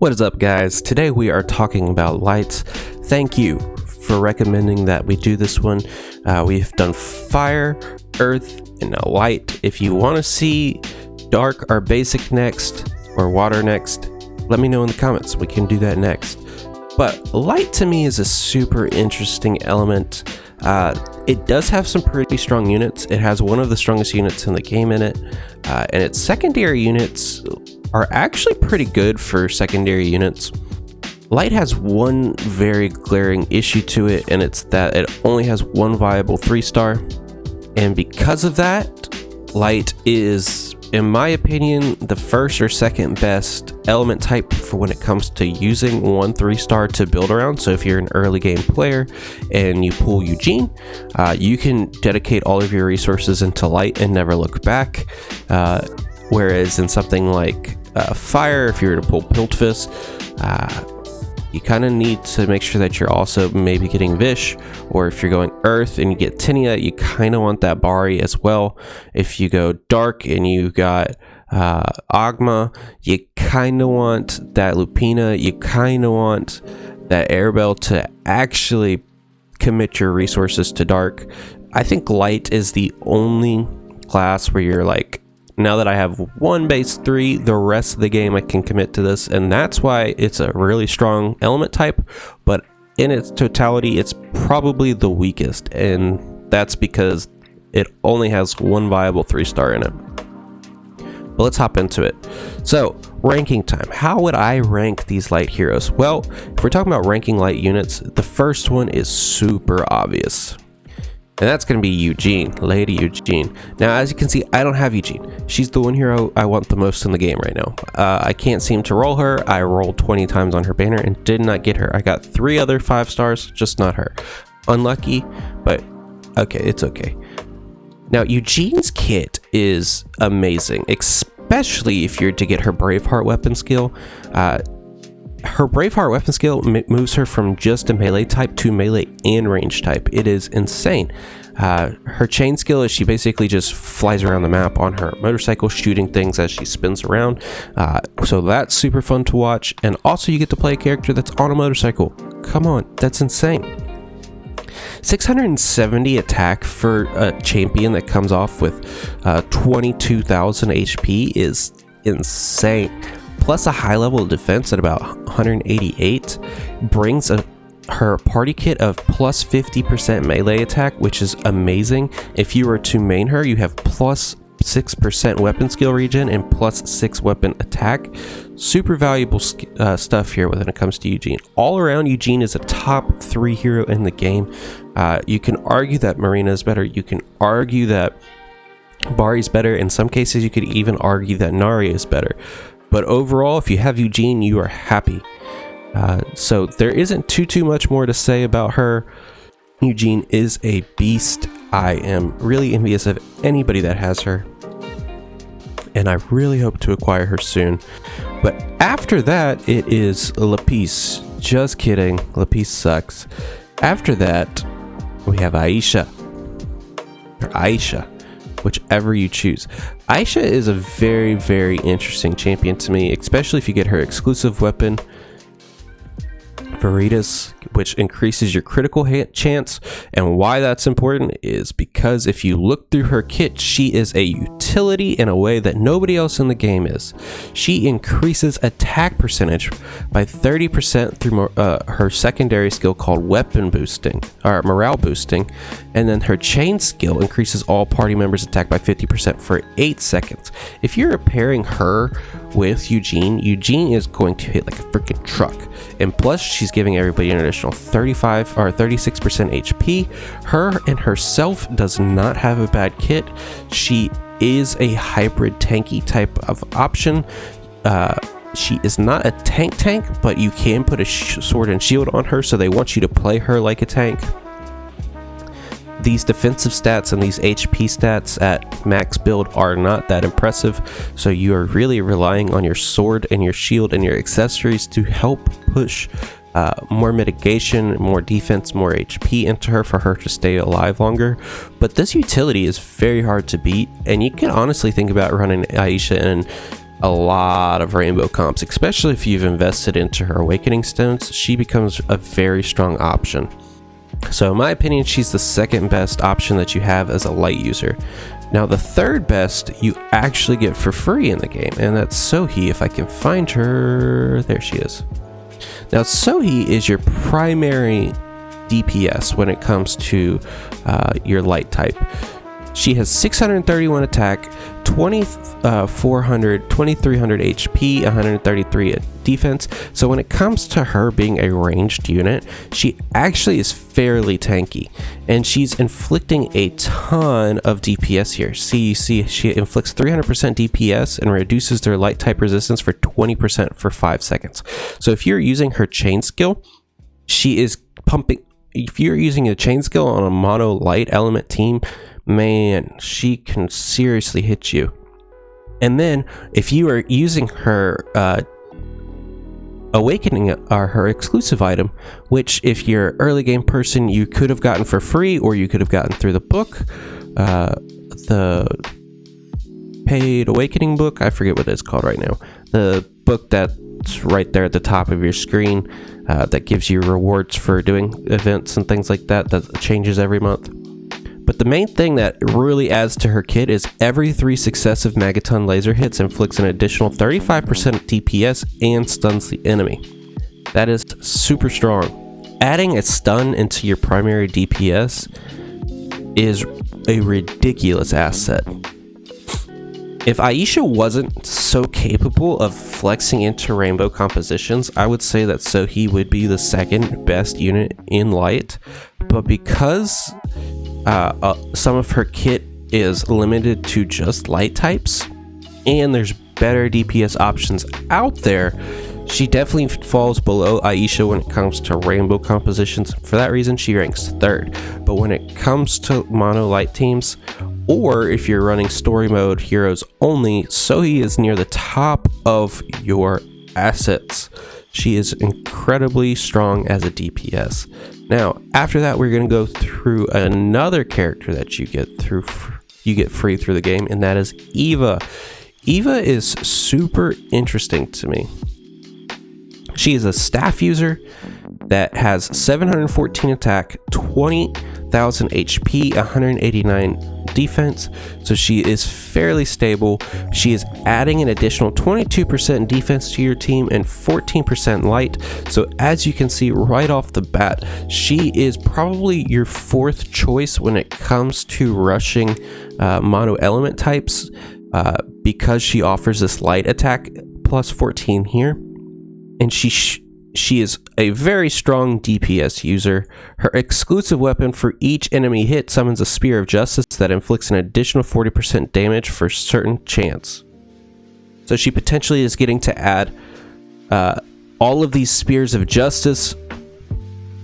What is up, guys? Today we are talking about lights. Thank you for recommending that we do this one. We've done fire, earth, and now light. If you want to see dark or basic next, or water next, let me know in the comments. We can do that next. But light to me is a super interesting element. It does have some pretty strong units. It has one of the strongest units in the game in it, and its secondary units are actually pretty good for secondary units. Light has one very glaring issue to it, and it's that it only has one viable 3-star. And because of that, light is, in my opinion, the first or second best element type for when it comes to using one 3-star to build around. So if you're an early game player and you pull Eugene, you can dedicate all of your resources into light and never look back. Whereas in something like fire, if you were to pull Piltfist, you kind of need to make sure that you're also maybe getting Vish, or if you're going earth and you get Tinia, you kind of want that Bari as well. If you go dark and you got Agma, you kind of want that Lupina, you kind of want that Airbell to actually commit your resources to dark. I think light is the only class where you're like, now that I have one base 3, the rest of the game I can commit to this, and that's why it's a really strong element type, but in its totality it's probably the weakest, and that's because it only has one viable 3-star in it. But let's hop into it. So, ranking time. How would I rank these light heroes? Well, if we're talking about ranking light units, the first one is super obvious. And that's going to be Eugene, Lady Eugene. Now, as you can see, I don't have Eugene. She's the one hero I want the most in the game right now. I can't seem to roll her. I rolled 20 times on her banner and did not get her. I got 3 other 5-stars, just not her. Unlucky, but okay, it's okay. Now, Eugene's kit is amazing, especially if you're to get her Braveheart weapon skill. Her Braveheart weapon skill moves her from just a melee type to melee and range type. It is insane. Her chain skill is she basically just flies around the map on her motorcycle, shooting things as she spins around. So that's super fun to watch. And also you get to play a character that's on a motorcycle. Come on, that's insane. 670 attack for a champion that comes off with 22,000 HP is insane. Plus a high level of defense at about 188 brings her party kit of plus 50% melee attack, which is amazing. If you were to main her, you have plus 6% weapon skill regen and plus 6 weapon attack. Super valuable stuff here when it comes to Eugene. All around, Eugene is a top 3 hero in the game. You can argue that Marina is better. You can argue that Bari's better. In some cases, you could even argue that Nari is better. But overall, if you have Eugene, you are happy. So there isn't too much more to say about her. Eugene is a beast. I am really envious of anybody that has her, and I really hope to acquire her soon. But after that, it is Lapis. Just kidding, Lapis sucks. After that, we have Aisha, or Aisha, whichever you choose. Aisha is a very interesting champion to me, especially if you get her exclusive weapon, Veritas, which increases your critical hit chance. And why that's important is because if you look through her kit, she is a utility in a way that nobody else in the game is. She increases attack percentage by 30% through her secondary skill called weapon boosting, or morale boosting, and then her chain skill increases all party members attack by 50% for 8 seconds. If you're pairing her with Eugene, Eugene is going to hit like a freaking truck, and plus she's giving everybody an additional 35 or 36% HP. Her and herself does not have a bad kit. She is a hybrid tanky type of option. She is not a tank, but you can put a sword and shield on her, so they want you to play her like a tank. These defensive stats and these HP stats at max build are not that impressive, so you are really relying on your sword and your shield and your accessories to help push more mitigation, more defense, more HP into her for her to stay alive longer. But this utility is very hard to beat, and you can honestly think about running Aisha in a lot of rainbow comps, especially if you've invested into her awakening stones. She becomes a very strong option. So in my opinion, she's the second best option that you have as a light user. Now the third best you actually get for free in the game, and that's Sohe. If I can find her, there she is. Now Sohe is your primary DPS when it comes to your light type. She has 631 attack, 2300 HP, 133 defense. So when it comes to her being a ranged unit, she actually is fairly tanky, and she's inflicting a ton of DPS here. See, you see she inflicts 300% DPS and reduces their light type resistance for 20% for 5 seconds. So if you're using her chain skill, she is pumping. If you're using a chain skill on a mono light element team, man, she can seriously hit you. And then if you are using her awakening, or her exclusive item, which if you're an early game person you could have gotten for free, or you could have gotten through the book, the paid awakening book, I forget what it's called right now, the book that's right there at the top of your screen, that gives you rewards for doing events and things like that, that changes every month. But the main thing that really adds to her kit is every 3 successive Megaton laser hits inflicts an additional 35% DPS and stuns the enemy. That is super strong. Adding a stun into your primary DPS is a ridiculous asset. If Aisha wasn't so capable of flexing into rainbow compositions, I would say that Sohe would be the second best unit in light. But because some of her kit is limited to just light types, and there's better DPS options out there, she definitely falls below Aisha when it comes to rainbow compositions. For that reason, she ranks 3rd. But when it comes to mono light teams, or if you're running story mode heroes only, Sohe is near the top of your assets. She is incredibly strong as a DPS. Now, after that, we're going to go through another character that you get free through the game, and that is Eva. Eva is super interesting to me. She is a staff user that has 714 attack, 20,000 HP, 189 defense, so she is fairly stable. She is adding an additional 22% defense to your team and 14% light. So as you can see right off the bat, she is probably your 4th choice when it comes to rushing mono element types, because she offers this light attack plus 14 here, and she is a very strong DPS user. Her exclusive weapon for each enemy hit summons a Spear of Justice that inflicts an additional 40% damage for certain chance. So she potentially is getting to add all of these Spears of Justice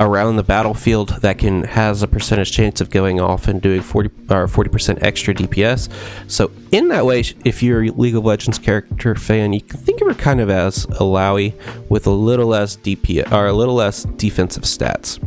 around the battlefield that has a percentage chance of going off and doing 40% extra DPS. So in that way, if you're a League of Legends character fan, you can think of her kind of as a Lowy with a little less DPS, or a little less defensive stats.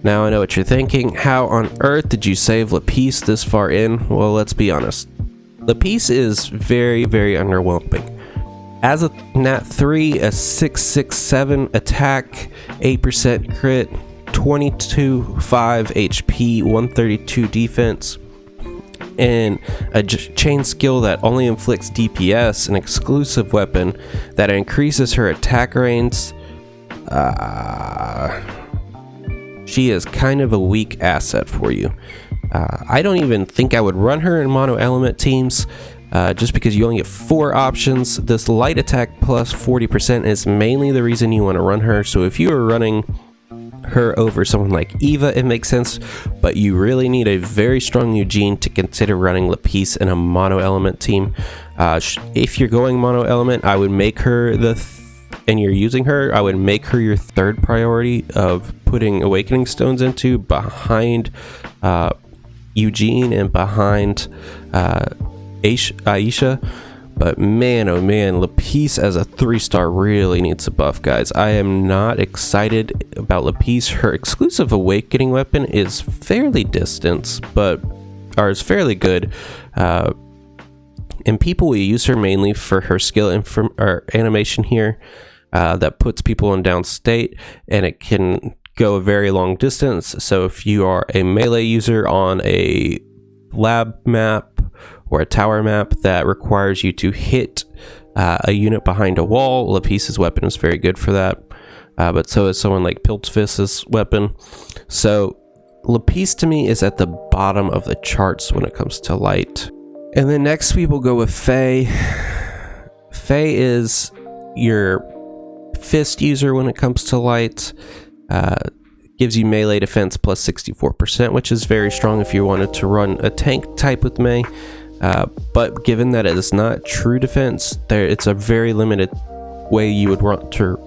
Now I know what you're thinking. How on earth did you save Lapis this far in? Well, let's be honest. Lapis is very, very underwhelming. As a Nat 3, a 667 attack, 8% crit, 22.5 HP, 132 defense, and a chain skill that only inflicts DPS, an exclusive weapon that increases her attack range. She is kind of a weak asset for you. I don't even think I would run her in mono element teams. Just because you only get 4 options. This light attack plus 40% is mainly the reason you want to run her. So if you are running her over someone like Eva, it makes sense, but you really need a very strong Eugene to consider running Lapis in a mono element team. If you're going mono element, I would make her and you're using her, I would make her your 3rd priority of putting awakening stones into, behind Eugene and behind Aisha. But man, oh man, Lapis as a 3-star really needs a buff, guys. I am not excited about Lapis. Her exclusive awakening weapon is fairly distant, but is fairly good. And people will use her mainly for her skill or animation here that puts people in down state, and it can go a very long distance. So if you are a melee user on a lab map or a tower map that requires you to hit a unit behind a wall, Lapis's weapon is very good for that. But so is someone like Piltfist's weapon. So Lapis to me is at the bottom of the charts when it comes to light. And then next we will go with Faye. Faye is your fist user when it comes to light. Gives you melee defense plus 64%, which is very strong if you wanted to run a tank type with Mei. But given that it is not true defense, it's a very limited way you would want to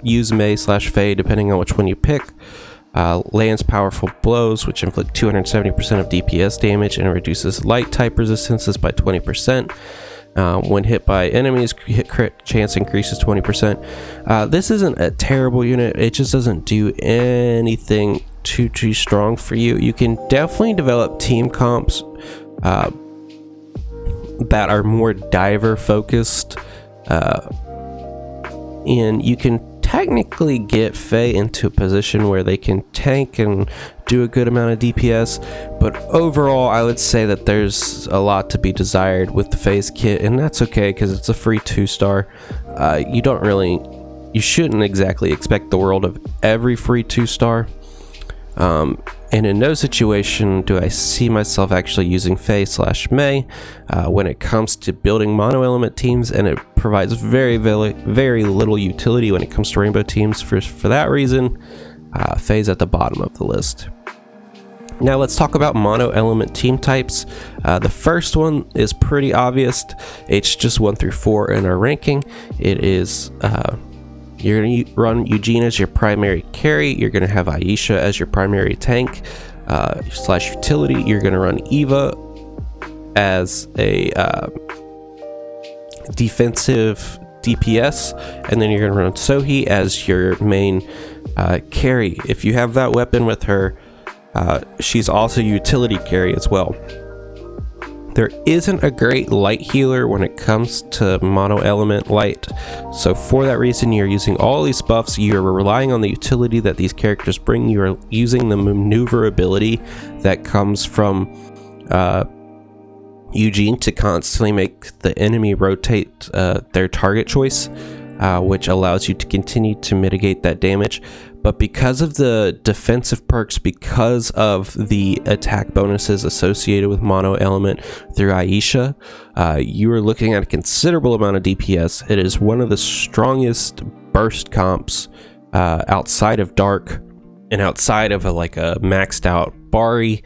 use Mei/Faye depending on which one you pick. Lands powerful blows, which inflict 270% of DPS damage and reduces light type resistances by 20%. When hit by enemies, hit crit chance increases 20%. This isn't a terrible unit, it just doesn't do anything too strong for you. You can definitely develop team comps that are more diver focused, and you can technically get Faye into a position where they can tank and do a good amount of DPS, but overall I would say that there's a lot to be desired with the Faye's kit, and that's okay because it's a free 2-star. You shouldn't exactly expect the world of every free 2-star. And in no situation do I see myself actually using Faye/Mei when it comes to building mono element teams, and it provides very little utility when it comes to rainbow teams. For that reason, Faye's at the bottom of the list. Now let's talk about mono element team types. The first one is pretty obvious. It's just 1 through 4 in our ranking. It is you're going to run Eugene as your primary carry. You're going to have Aisha as your primary tank / utility. You're going to run Eva as a defensive DPS, and then you're going to run Sohe as your main carry. If you have that weapon with her, she's also utility carry as well. There isn't a great light healer when it comes to mono element light, so for that reason you're using all these buffs. You're relying on the utility that these characters bring. You're using the maneuverability that comes from Eugene to constantly make the enemy rotate their target choice, which allows you to continue to mitigate that damage. But because of the defensive perks, because of the attack bonuses associated with mono element through Aisha, you are looking at a considerable amount of DPS. It is one of the strongest burst comps outside of Dark and outside of a maxed out Bari.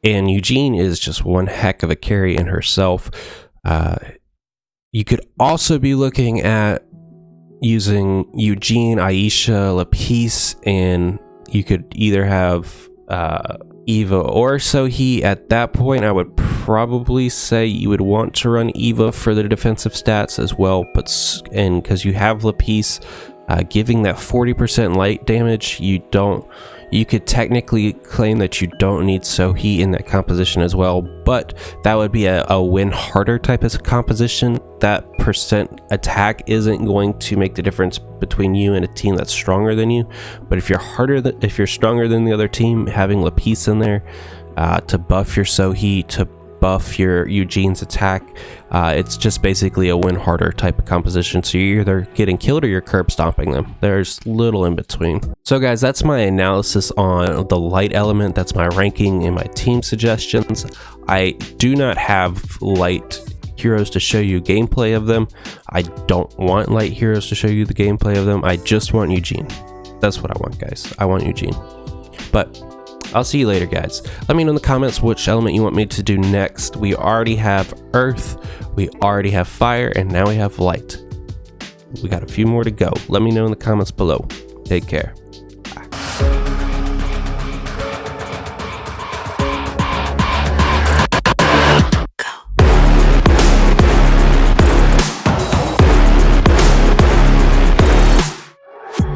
And Eugene is just one heck of a carry in herself. You could also be looking at using Eugene, Aisha, Lapis, and you could either have Eva or Sohe. At that point, I would probably say you would want to run Eva for the defensive stats as well, and because you have Lapis giving that 40% light damage, you could technically claim that you don't need Sohe in that composition as well, but that would be a win harder type of composition. That percent attack isn't going to make the difference between you and a team that's stronger than you. But if you're stronger than the other team, having Lapis in there to buff your Sohe, to buff your Eugene's attack, it's just basically a win harder type of composition. So you're either getting killed or you're curb stomping them. There's little in between. So guys, that's my analysis on the light element. That's my ranking and my team suggestions. I do not have light heroes to show you gameplay of them. I don't want light heroes to show you the gameplay of them. I just want Eugene. That's what I want, guys. I want Eugene. But I'll see you later, guys. Let me know in the comments which element you want me to do next. We already have earth, we already have fire, and now we have light. We got a few more to go. Let me know in the comments below. Take care.